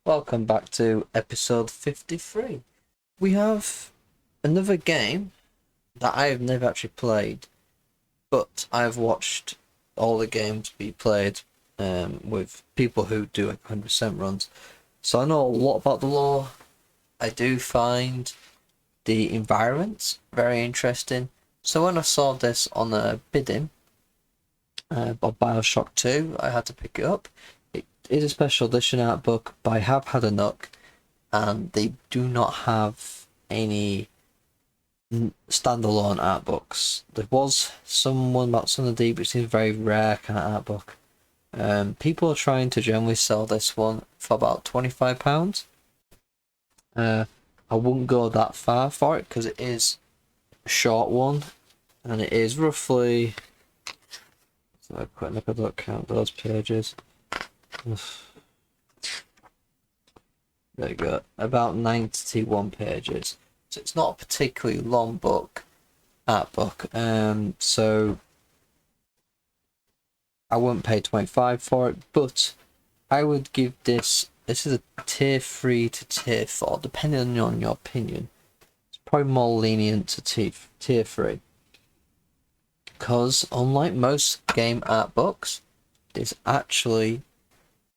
Welcome back to episode 53. We have another game that I have never actually played, but I've watched all the games be played with people who do 100% runs. So I know a lot about the lore. I do find the environments very interesting. So when I saw this on a bidding of Bioshock 2, I had to pick it up. It is a special edition art book, but I have had a look and they do not have any standalone art books. There was someone about Son of Deep, which is a very rare kind of art book. People are trying to generally sell this one for about £25. I wouldn't go that far for it because it is a short one, and it is roughly. So a quick look at that, count those pages. There you go. About 91 pages. So it's not a particularly long book, art book. So I wouldn't pay 25 for it, but I would give this is a tier 3 to tier 4, depending on your opinion. It's probably more lenient to tier 3. Because unlike most game art books, this actually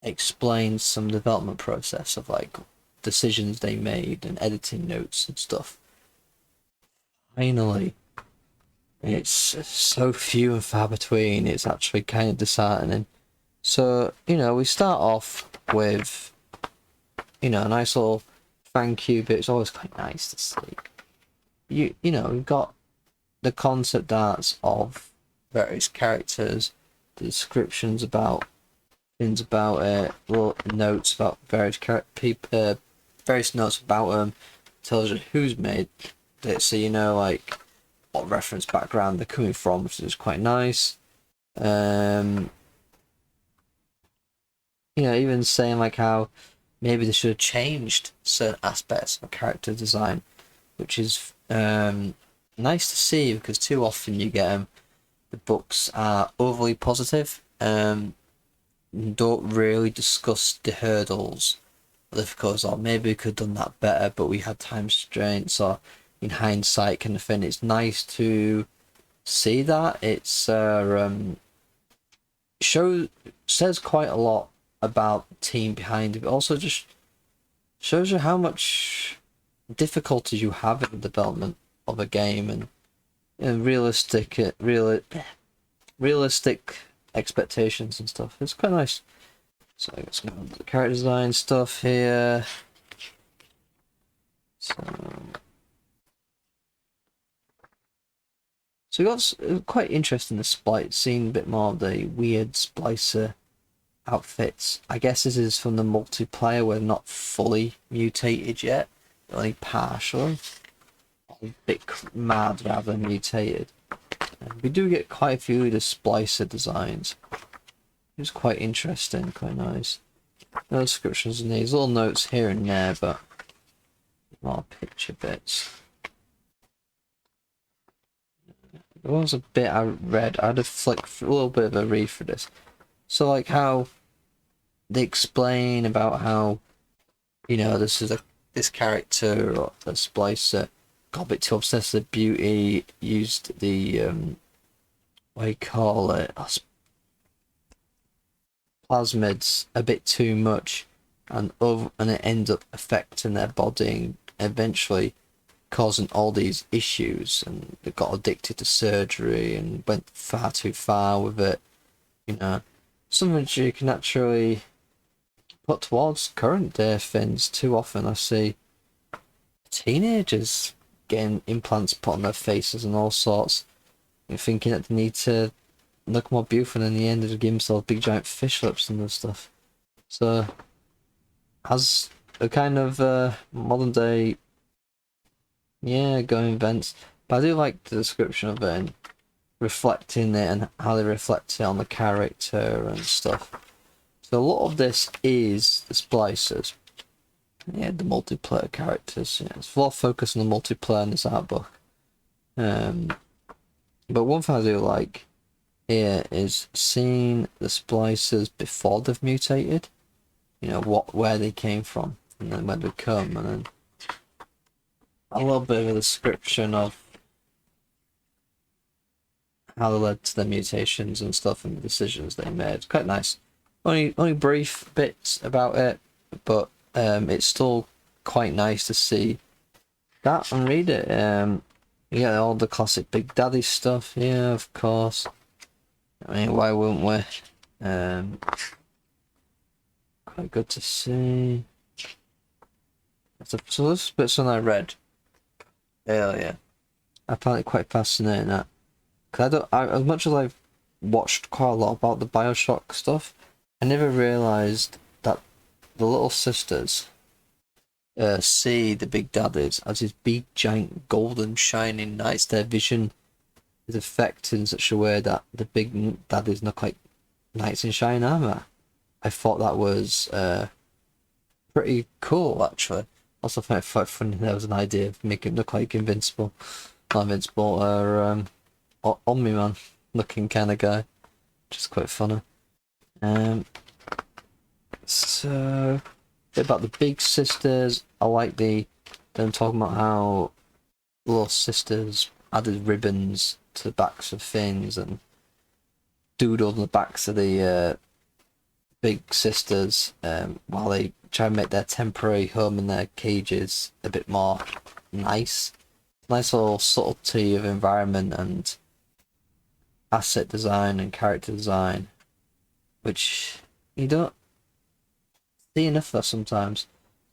explains some development process of like decisions they made and editing notes and stuff. Finally, it's so few and far between, it's actually kind of disheartening. So, we start off with, a nice little thank you, but it's always quite nice to see. We've got the concept arts of various characters, the descriptions about things about it, little notes about various people, various notes about them, tells you who's made it, so like what reference background they're coming from, which is quite nice. Even saying like how maybe they should have changed certain aspects of character design, which is nice to see because too often you get the books are overly positive, don't really discuss the hurdles, difficulties, or maybe we could have done that better, but we had time constraints, or in hindsight kind of thing. It's nice to see that. It's says quite a lot about the team behind it, but also just shows you how much difficulties you have in the development of a game and realistic expectations and stuff. It's quite nice. So let's go on to the character design stuff here. So we got quite interesting the splice, seeing a bit more of the weird splicer outfits. I guess this is from the multiplayer where they're not fully mutated yet, only partially. A bit mad rather than mutated. And we do get quite a few of the splicer designs. It's quite interesting, quite nice. No descriptions in these, little notes here and there, but more picture bits. There was a bit I read, I had to flick through a little bit of a read for this. So like how they explain about how, this character or the splicer got a bit too obsessed with beauty, used the what do you call it? Plasmids a bit too much, and it ends up affecting their body and eventually causing all these issues, and they got addicted to surgery and went far too far with it. Something you can actually put towards current day things. Too often I see teenagers getting implants put on their faces and all sorts, and thinking that they need to look more beautiful, and in the end they give themselves big giant fish lips and stuff. So as a kind of modern day going events, but I do like the description of it and reflecting it and how they reflect it on the character and stuff. So a lot of this is the splicers. The multiplayer characters. It's a lot of focus on the multiplayer in this art book. But one thing I do like here is seeing the splicers before they've mutated. you know, where they came from, and then where they come, and then a little bit of a description of how they led to the mutations and stuff and the decisions they made. Quite nice. Only brief bits about it, but it's still quite nice to see that and read it. You get all the classic Big Daddy stuff, yeah, of course. I mean, why wouldn't we? Quite good to see. So this bit's one I read earlier. I found it quite fascinating that, because as much as I've watched quite a lot about the Bioshock stuff, I never realised that the little sisters see the Big Daddies as these big, giant, golden, shining knights. Their vision is affected in such a way that the Big Daddies look like knights in shining armour. I thought that was pretty cool, actually. Also found it quite funny there was an idea of making it look like Invincible. Not Invincible, Omni-Man looking kind of guy. Which is quite funny. So, a bit about the big sisters. I like them talking about how little sisters added ribbons to the backs of things and doodled on the backs of the big sisters while they try and make their temporary home in their cages a bit more nice. Nice little subtlety of environment and asset design and character design, which you don't see enough of sometimes.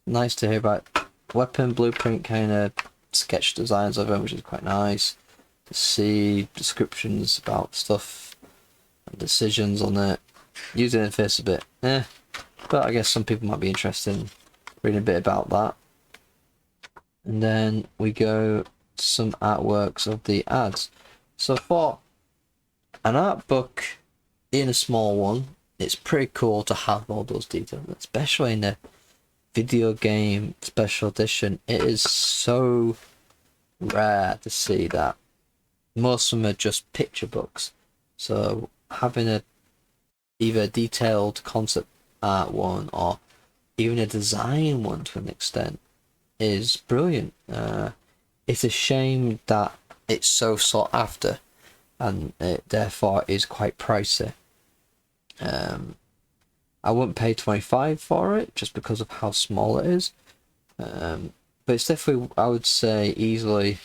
Nice to hear about weapon blueprint kind of sketch designs of it, which is quite nice to see. Descriptions about stuff and decisions on it. User interface a bit, but I guess some people might be interested in reading a bit about that. And then we go to some artworks of the ads. So for an art book in a small one, it's pretty cool to have all those details, especially in a video game special edition. It is so rare to see that. Most of them are just picture books, so having either a detailed concept art one or even a design one to an extent is brilliant. It's a shame that it's so sought after and it therefore is quite pricey. I wouldn't pay $25 for it just because of how small it is, but it's definitely, I would say, easily,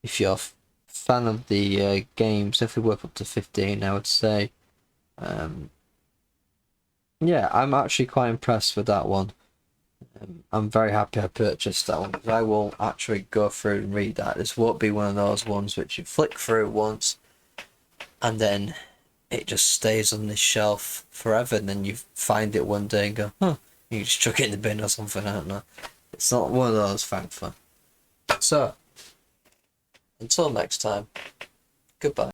if you're a fan of the games, definitely worth up to $15, I would say. Yeah, I'm actually quite impressed with that one. I'm very happy I purchased that one, because I will actually go through and read that. This won't be one of those ones which you flick through once and then it just stays on this shelf forever, and then you find it one day and go, you just chuck it in the bin or something, I don't know. It's not one of those, thankfully. So, until next time, goodbye.